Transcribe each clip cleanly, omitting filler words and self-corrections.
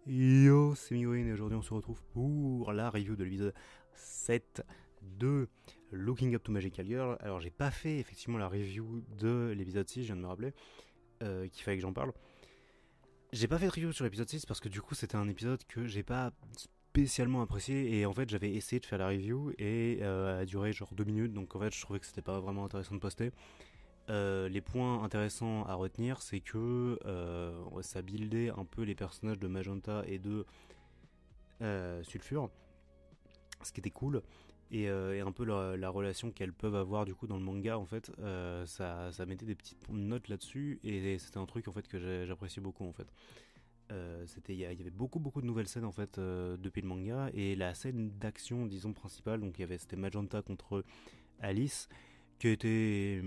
Yo, c'est Miguel et aujourd'hui on se retrouve pour la review de l'épisode 7 de Looking Up to Magical Girl. Alors j'ai pas fait effectivement la review de l'épisode 6, je viens de me rappeler qu'il fallait que j'en parle. J'ai pas fait de review sur l'épisode 6 parce que du coup c'était un épisode que j'ai pas spécialement apprécié et en fait j'avais essayé de faire la review et elle a duré genre 2 minutes, donc en fait je trouvais que c'était pas vraiment intéressant de poster. Les points intéressants à retenir, c'est que ça buildait un peu les personnages de Magenta et de Sulfure, ce qui était cool, et un peu la relation qu'elles peuvent avoir du coup dans le manga en fait. Ça mettait des petites notes là-dessus, et c'était un truc en fait que j'appréciais beaucoup en fait. Il y avait beaucoup de nouvelles scènes en fait depuis le manga, et la scène d'action disons principale, donc c'était Magenta contre Alice, qui était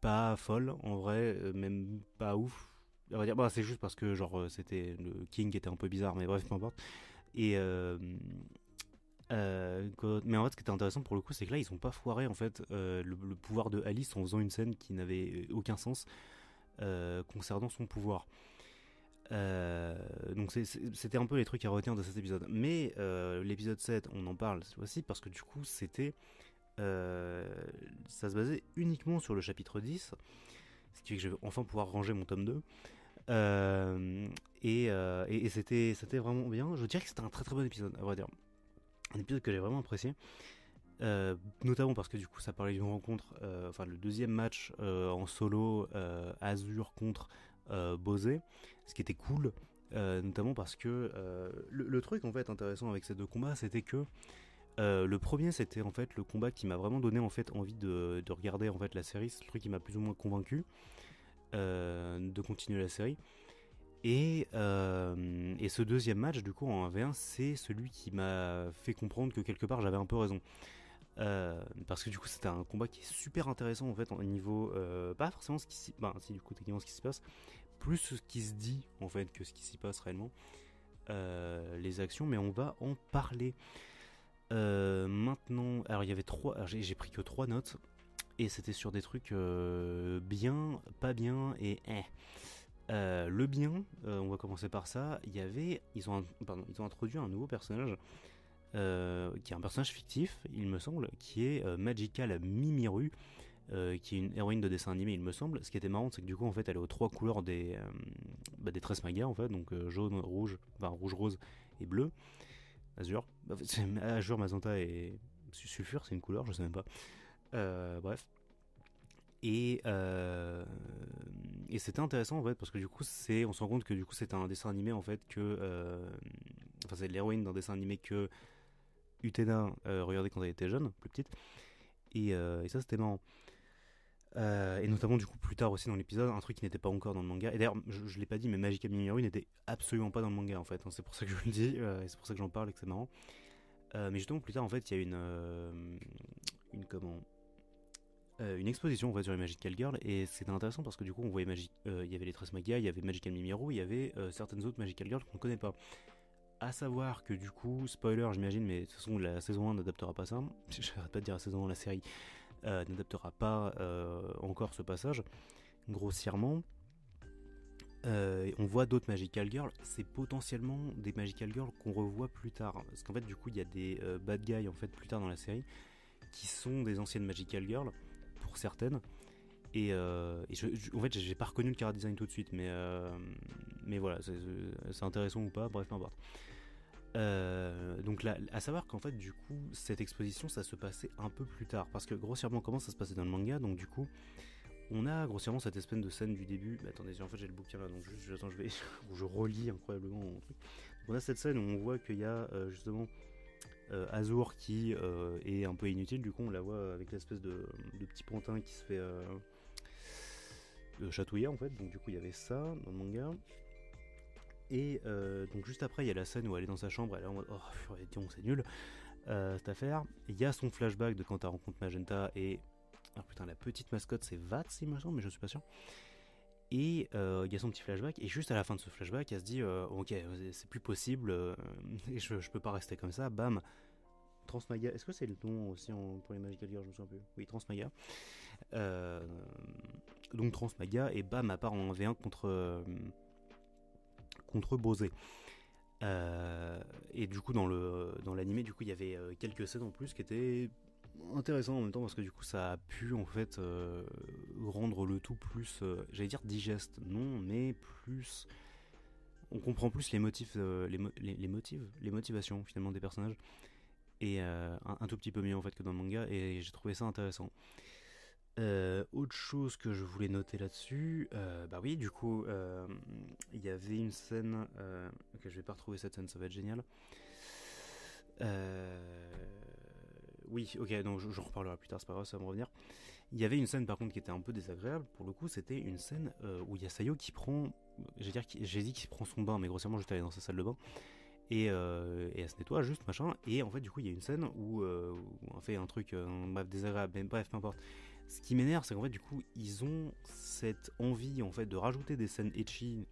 pas folle en vrai, même pas ouf. On va dire, bah, c'est juste parce que genre c'était le King qui était un peu bizarre, mais bref, peu importe. Et mais en fait, ce qui était intéressant pour le coup, c'est que là, ils ont pas foiré en fait le pouvoir de Alice en faisant une scène qui n'avait aucun sens concernant son pouvoir. Donc c'était un peu les trucs à retenir de cet épisode. Mais l'épisode 7, on en parle cette fois-ci parce que du coup, euh, ça se basait uniquement sur le chapitre 10, ce qui fait que je vais enfin pouvoir ranger mon tome 2. Et c'était vraiment bien. Je dirais que c'était un très très bon épisode, à vrai dire. Un épisode que j'ai vraiment apprécié. Notamment parce que du coup ça parlait d'une rencontre, enfin le deuxième match en solo, Azur contre Bosé, ce qui était cool. Notamment parce que le truc en fait intéressant avec ces deux combats, c'était que le premier, c'était en fait le combat qui m'a vraiment donné en fait envie de regarder en fait la série. C'est le truc qui m'a plus ou moins convaincu de continuer la série. Et ce deuxième match, du coup, en 1v1, c'est celui qui m'a fait comprendre que quelque part j'avais un peu raison. Parce que du coup, c'était un combat qui est super intéressant en fait, au niveau. Pas forcément ce qui s'y. Ben, si, du coup, techniquement, ce qui s'y passe. Plus ce qui se dit en fait que ce qui s'y passe réellement. Les actions, mais on va en parler. Maintenant, alors il y avait trois. Alors j'ai pris que trois notes. Et c'était sur des trucs bien, pas bien et le bien, on va commencer par ça. Ils ont introduit un nouveau personnage qui est un personnage fictif, il me semble, qui est Magical Mimiru, qui est une héroïne de dessin animé, il me semble. Ce qui était marrant, c'est que du coup, en fait, elle est aux trois couleurs des Tresmaga, en fait, donc jaune, rouge, enfin rouge, rose et bleu, azur. Azur, magenta et sulfure, c'est une couleur, je sais même pas. Bref. Et, euh, et c'était intéressant en fait parce que du coup on se rend compte que du coup c'était un dessin animé en fait enfin c'est l'héroïne d'un dessin animé que Utena regardait quand elle était jeune, plus petite, et ça c'était marrant. Et notamment du coup plus tard aussi dans l'épisode, un truc qui n'était pas encore dans le manga. Et d'ailleurs je l'ai pas dit, mais Magica Mimiru n'était absolument pas dans le manga en fait, hein. C'est pour ça que je le dis, et c'est pour ça que j'en parle et que c'est marrant. Mais justement plus tard en fait il y a une exposition en fait sur les Magical Girls, et c'était intéressant parce que du coup on voyait il y avait les Tresmagia, il y avait Magical Mimiru, il y avait certaines autres Magical Girls qu'on ne connaît pas. À savoir que du coup, spoiler j'imagine, mais de toute façon la saison 1 n'adaptera pas ça, j'arrête pas de dire la saison 1, la série n'adaptera pas encore ce passage, grossièrement. On voit d'autres Magical Girls, c'est potentiellement des Magical Girls qu'on revoit plus tard, parce qu'en fait du coup il y a des bad guys en fait plus tard dans la série qui sont des anciennes Magical Girls pour certaines. En fait, j'ai pas reconnu le chara design tout de suite, mais voilà, c'est intéressant ou pas, bref, peu importe. Donc là, à savoir qu'en fait, du coup, cette exposition, ça se passait un peu plus tard, parce que grossièrement, comment ça se passait dans le manga, donc du coup, on a grossièrement cette espèce de scène du début. Bah, attendez, en fait, j'ai le bouquin là, donc juste, attends, je relis incroyablement mon truc. Donc, on a cette scène où on voit qu'il y a justement Azur qui est un peu inutile, du coup on la voit avec l'espèce de petit pantin qui se fait chatouiller en fait, donc du coup il y avait ça dans le manga. Et donc juste après il y a la scène où elle est dans sa chambre, elle est en mode oh c'est nul cette affaire. Il y a son flashback de quand elle rencontre Magenta, et alors putain la petite mascotte c'est Vats il me semble, mais je suis pas sûr. Et il y a son petit flashback, et juste à la fin de ce flashback elle se dit ok c'est plus possible, et je peux pas rester comme ça, bam, Transmaga, est-ce que c'est le nom aussi pour les Magical Girls, je me souviens plus. Oui, Transmaga. Euh, donc Transmaga, et bam, à part en V1 contre Bosé. Et du coup dans l'animé du coup il y avait quelques scènes en plus qui étaient intéressant en même temps parce que du coup ça a pu en fait rendre le tout plus j'allais dire digeste non mais plus on comprend plus les motifs les motivations finalement des personnages et un tout petit peu mieux en fait que dans le manga et j'ai trouvé ça intéressant. Autre chose que je voulais noter là-dessus, bah oui, du coup, il y avait une scène. Ok, je vais pas retrouver cette scène, ça va être génial. Oui, ok, donc j'en reparlerai plus tard, c'est pas grave, ça va me revenir. Il y avait une scène par contre qui était un peu désagréable, pour le coup, c'était une scène où il y a Sayo qui prend. J'ai dit qu'il prend son bain, mais grossièrement, juste aller dans sa salle de bain. Et elle se nettoie juste, machin. Et en fait, du coup, il y a une scène où on fait un truc, bref, désagréable, mais bref, peu importe. Ce qui m'énerve, c'est qu'en fait, du coup, ils ont cette envie, en fait, de rajouter des scènes ecchi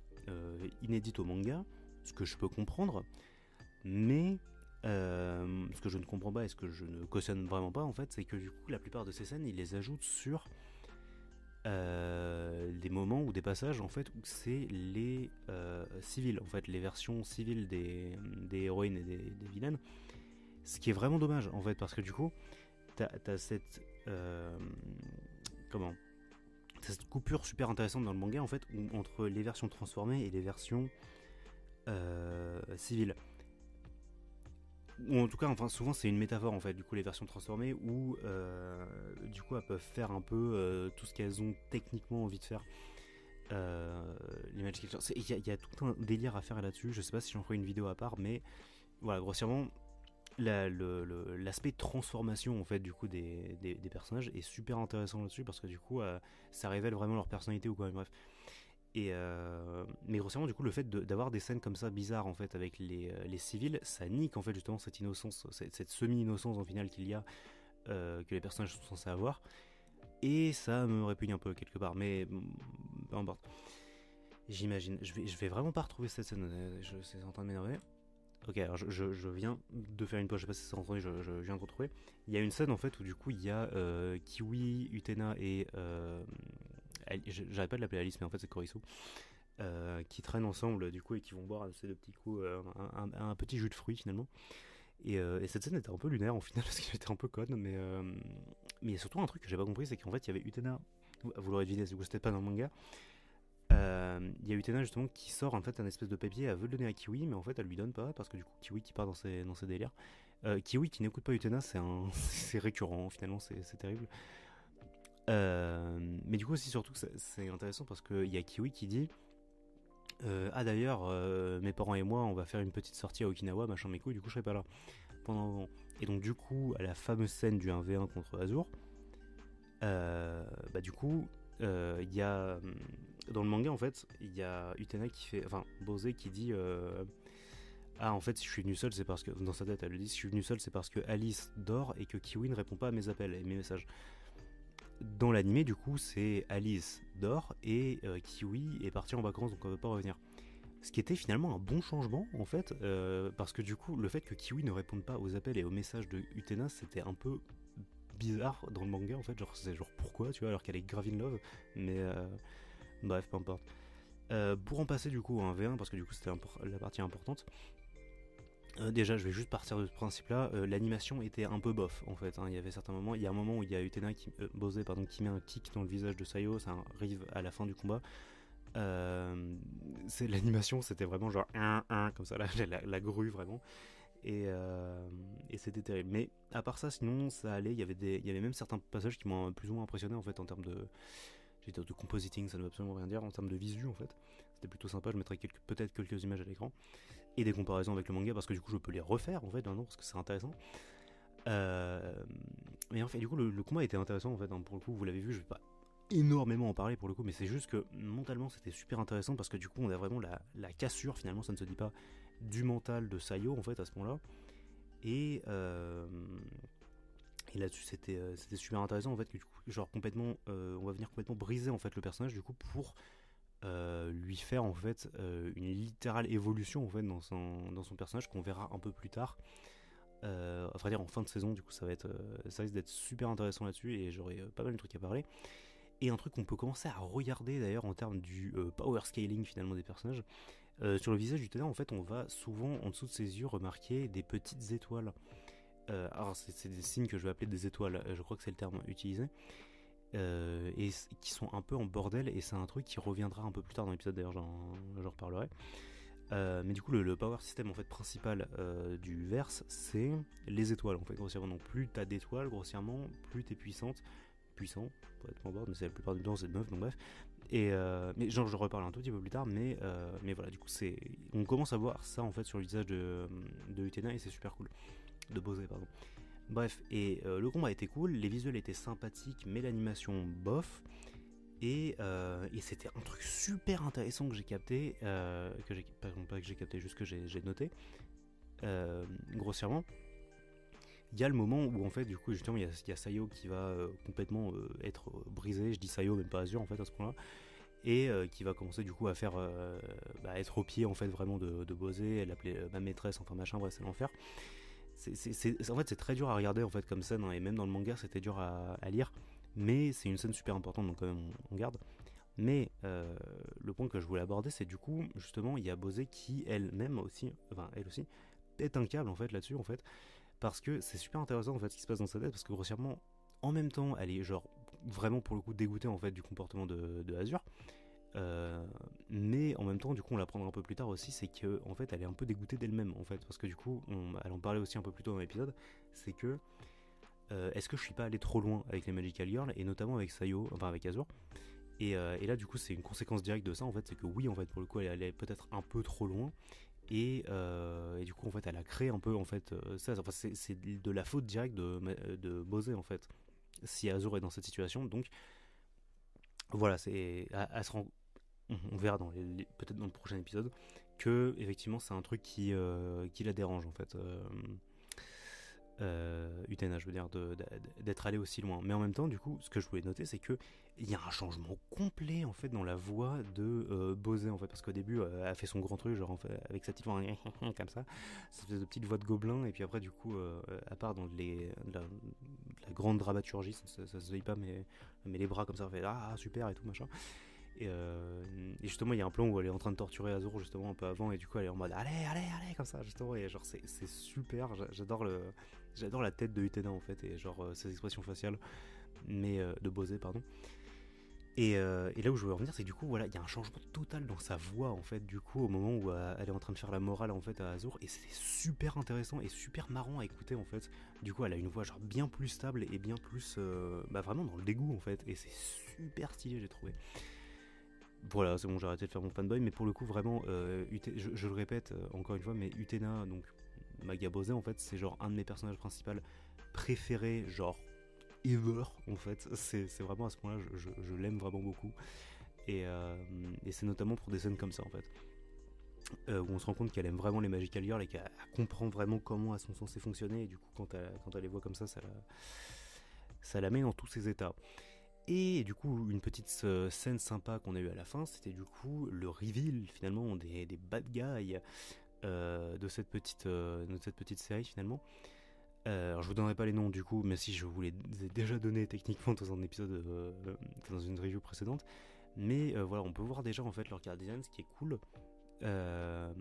inédites au manga, ce que je peux comprendre, mais ce que je ne comprends pas et ce que je ne cautionne vraiment pas en fait, c'est que du coup la plupart de ces scènes ils les ajoutent sur des moments ou des passages en fait où c'est les civils en fait, les versions civiles des héroïnes et des vilaines, ce qui est vraiment dommage en fait parce que du coup t'as cette comment t'as cette coupure super intéressante dans le manga en fait où, entre les versions transformées et les versions civiles ou en tout cas, enfin, souvent c'est une métaphore en fait, du coup, les versions transformées où du coup elles peuvent faire un peu tout ce qu'elles ont techniquement envie de faire. Les Magic Arts, il y a tout un délire à faire là-dessus. Je sais pas si j'en ferai une vidéo à part, mais voilà, grossièrement, l'aspect transformation en fait du coup des personnages est super intéressant là-dessus parce que du coup ça révèle vraiment leur personnalité ou quoi. Bref, mais grossièrement, du coup, le fait d'avoir des scènes comme ça bizarres en fait avec les civils, ça nique en fait justement cette innocence, cette semi-innocence en finale qu'il y a, que les personnages sont censés avoir. Et ça me répugne un peu quelque part, mais peu importe. J'imagine. Je vais vraiment pas retrouver cette scène, c'est en train de m'énerver. Ok, alors je viens de faire une pause, je sais pas si c'est entendu, je viens de retrouver. Il y a une scène en fait où du coup il y a Kiwi, Utena et. J'arrête pas de l'appeler Alice, mais en fait c'est Korisu. Qui traînent ensemble du coup et qui vont boire ces deux petits coups un petit jus de fruits finalement et cette scène était un peu lunaire en final parce qu'elle était un peu conne mais il y a surtout un truc que j'ai pas compris c'est qu'en fait il y avait Utena, vous l'aurez deviné si vous n'êtes pas dans le manga, il y a Utena justement qui sort en fait un espèce de papier, elle veut le donner à Kiwi mais en fait elle lui donne pas parce que du coup Kiwi qui part dans ses délires, Kiwi qui n'écoute pas Utena c'est récurrent finalement, c'est terrible. Mais du coup aussi surtout c'est intéressant parce qu'il y a Kiwi qui dit ah d'ailleurs, mes parents et moi, on va faire une petite sortie à Okinawa, machin mes couilles, du coup je serai pas là pendant un moment. Et donc du coup, à la fameuse scène du 1v1 contre Azur, bah du coup, il y a dans le manga en fait, il y a Utena qui fait, enfin Bose qui dit ah en fait si je suis venu seul c'est parce que dans sa tête elle le dit, si je suis venu seul c'est parce que Alice dort et que Kiwi ne répond pas à mes appels et mes messages. Dans l'animé, du coup, c'est Alice dort et Kiwi est parti en vacances donc on ne veut pas revenir. Ce qui était finalement un bon changement en fait, parce que du coup, le fait que Kiwi ne réponde pas aux appels et aux messages de Utena, c'était un peu bizarre dans le manga en fait. Genre, c'est genre pourquoi, tu vois, alors qu'elle est grave in love, mais bref, peu importe. Pour en passer du coup à un V1, parce que du coup c'était la partie importante, déjà, je vais juste partir de ce principe-là. L'animation était un peu bof en fait. Hein. Il y avait certains moments. Il y a un moment où il y a Utena Bose qui met un kick dans le visage de Sayo. Ça arrive à la fin du combat. L'animation, c'était vraiment genre comme ça, la grue vraiment. Et c'était terrible. Mais à part ça, sinon, ça allait. Il y avait même certains passages qui m'ont plus ou moins impressionné en fait en termes de compositing. Ça ne veut absolument rien dire en termes de visu en fait. C'était plutôt sympa. Je mettrai peut-être quelques images à l'écran et des comparaisons avec le manga parce que du coup je peux les refaire en fait maintenant parce que c'est intéressant. Mais en fait du coup le combat était intéressant en fait, hein, pour le coup vous l'avez vu, je vais pas énormément en parler pour le coup, mais c'est juste que mentalement c'était super intéressant parce que du coup on a vraiment la cassure finalement, ça ne se dit pas, du mental de Sayo en fait à ce moment là et là-dessus c'était super intéressant en fait que du coup genre complètement on va venir complètement briser en fait le personnage du coup pour lui faire en fait une littérale évolution en fait dans son personnage qu'on verra un peu plus tard. À vrai dire en fin de saison, du coup ça risque d'être super intéressant là-dessus et j'aurai pas mal de trucs à parler. Et un truc qu'on peut commencer à regarder d'ailleurs en termes du power scaling finalement des personnages, Sur le visage d'Utena, en fait, on va souvent en dessous de ses yeux remarquer des petites étoiles. Alors c'est des signes que je vais appeler des étoiles, je crois que c'est le terme utilisé, et qui sont un peu en bordel, et c'est un truc qui reviendra un peu plus tard dans l'épisode, d'ailleurs j'en reparlerai. Mais du coup le power system en fait principal du verse, c'est les étoiles en fait, grossièrement. Donc plus t'as d'étoiles, grossièrement, plus t'es puissant, pour être en board, mais c'est la plupart du temps c'est de meuf, donc bref. Et mais genre je reparle un tout petit peu plus tard, mais voilà, du coup on commence à voir ça en fait sur le visage de Utena, et c'est super cool. De Bosé, pardon. Bref, et le combat était cool, les visuels étaient sympathiques, mais l'animation bof. Et c'était un truc super intéressant que j'ai capté, pas que j'ai capté, juste que j'ai noté, grossièrement. Il y a le moment où en fait, du coup, justement, il y a Sayo qui va complètement être brisé. Je dis Sayo, même pas Azur en fait à ce point-là, et qui va commencer du coup à faire être au pied en fait vraiment de Bosé. Elle l'appelait ma maîtresse, enfin machin, bref, c'est l'enfer. En fait, c'est très dur à regarder en fait comme scène, hein, et même dans le manga, c'était dur à lire. Mais c'est une scène super importante, donc quand même on garde. Mais le point que je voulais aborder, c'est du coup, justement, il y a Bosé qui, elle-même aussi, enfin elle aussi, pète un câble en fait là-dessus en fait, parce que c'est super intéressant en fait ce qui se passe dans sa tête, parce que grossièrement, en même temps, elle est genre vraiment pour le coup dégoûtée en fait du comportement de Azur. Mais en même temps, du coup, on l'apprendra un peu plus tard aussi, c'est que en fait, elle est un peu dégoûtée d'elle-même en fait, parce que du coup, elle en parlait aussi un peu plus tôt dans l'épisode, c'est que est-ce que je suis pas allé trop loin avec les Magical Girls, et notamment avec Sayo, enfin avec Azur. Et là, du coup, c'est une conséquence directe de ça en fait, c'est que oui, en fait, pour le coup, elle allait peut-être un peu trop loin. Et du coup, en fait, elle a créé un peu en fait ça. Enfin, c'est de la faute directe de Bosé en fait, si Azur est dans cette situation. Donc voilà, elle se rend, on verra peut-être dans le prochain épisode, que effectivement c'est un truc qui la dérange en fait, Utena, je veux dire, d'être allé aussi loin. Mais en même temps, du coup, ce que je voulais noter, c'est que il y a un changement complet en fait dans la voix de Bosé en fait, parce qu'au début, elle a fait son grand truc, genre en fait, avec sa petite voix comme ça, cette espèce de petite voix de gobelin, et puis après, du coup, à part dans la grande dramaturgie, ça se veille pas, mais les bras comme ça, elle fait ah super et tout machin. Et justement, il y a un plan où elle est en train de torturer Azur justement un peu avant, et du coup elle est en mode allez comme ça justement, et genre c'est super. J'adore la tête de Utena en fait, et genre ses expressions faciales, mais de Bosé pardon. Et là où je veux revenir, c'est que du coup voilà, il y a un changement total dans sa voix en fait, du coup au moment où elle est en train de faire la morale en fait à Azur, et c'est super intéressant et super marrant à écouter en fait. Du coup elle a une voix genre bien plus stable et bien plus vraiment dans le dégoût en fait, et c'est super stylé, j'ai trouvé. Voilà, c'est bon, j'ai arrêté de faire mon fanboy, mais pour le coup, vraiment, je le répète encore une fois, mais Utena, donc Maga Bosé, en fait, c'est genre un de mes personnages principaux préférés, genre ever, en fait. C'est vraiment à ce point-là, je l'aime vraiment beaucoup. Et c'est notamment pour des scènes comme ça, en fait, où on se rend compte qu'elle aime vraiment les Magical Girls et qu'elle comprend vraiment comment elles sont censées fonctionner, et du coup, quand elle les voit comme ça la met dans tous ses états. Et du coup, une petite scène sympa qu'on a eu à la fin, c'était du coup le reveal finalement des bad guys de cette petite série finalement. Alors je vous donnerai pas les noms du coup, mais si je vous les ai déjà donnés techniquement dans un épisode, dans une review précédente. Mais voilà, on peut voir déjà en fait leur Guardians, ce qui est cool. Euh,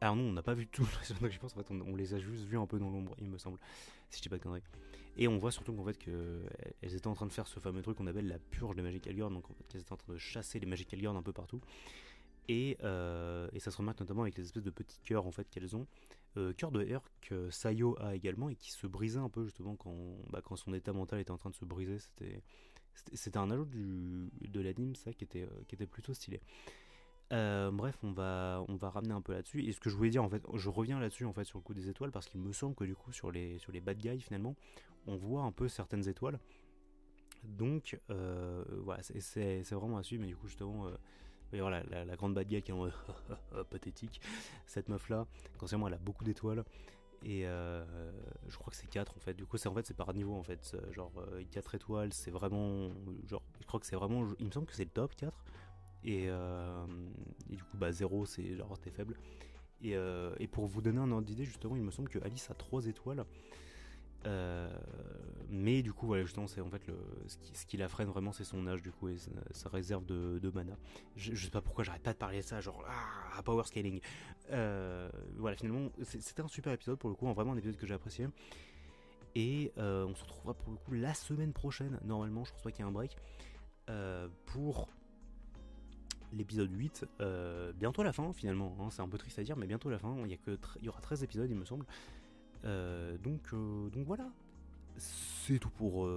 alors non, on n'a pas vu tout, donc je pense en fait on les a juste vus un peu dans l'ombre, il me semble, si je dis pas de conneries. Et on voit surtout qu'en fait qu'elles étaient en train de faire ce fameux truc qu'on appelle la purge des Magical Girls, donc en fait qu'elles étaient en train de chasser les Magical Girls un peu partout. Et ça se remarque notamment avec les espèces de petits cœurs en fait qu'elles ont, cœur de R que Sayo a également, et qui se brisait un peu justement quand son état mental était en train de se briser. C'était un ajout de l'anime, ça, qui était plutôt stylé. Bref, on va ramener un peu là-dessus. Et ce que je voulais dire, en fait, je reviens là-dessus en fait sur le coup des étoiles, parce qu'il me semble que du coup sur les bad guys finalement, on voit un peu certaines étoiles. Donc voilà, c'est vraiment à suivre. Mais du coup justement, il y a la grande bad guy qui est en pathétique. Cette meuf là, consciemment, elle a beaucoup d'étoiles. Et je crois que c'est 4 en fait. Du coup, c'est par niveau en fait. Genre 4 étoiles, c'est vraiment. Genre, je crois que c'est vraiment. Il me semble que c'est le top 4. Et du coup, 0, c'est genre t'es faible. Et pour vous donner un ordre d'idée, justement, il me semble que Alice a 3 étoiles. Mais du coup, voilà, justement, c'est en fait ce qui la freine vraiment, c'est son âge, du coup, et sa réserve de mana. Je sais pas pourquoi j'arrête pas de parler de ça, genre, power scaling. Voilà, finalement, c'était un super épisode pour le coup, vraiment un épisode que j'ai apprécié. Et on se retrouvera pour le coup la semaine prochaine, normalement, je pense pas qu'il y ait un break, pour l'épisode 8. Bientôt la fin, finalement, hein, c'est un peu triste à dire, mais bientôt la fin. Il y aura 13 épisodes, il me semble. Donc voilà, c'est tout pour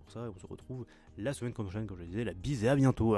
ça, et on se retrouve la semaine prochaine, comme je disais, la bise et à bientôt.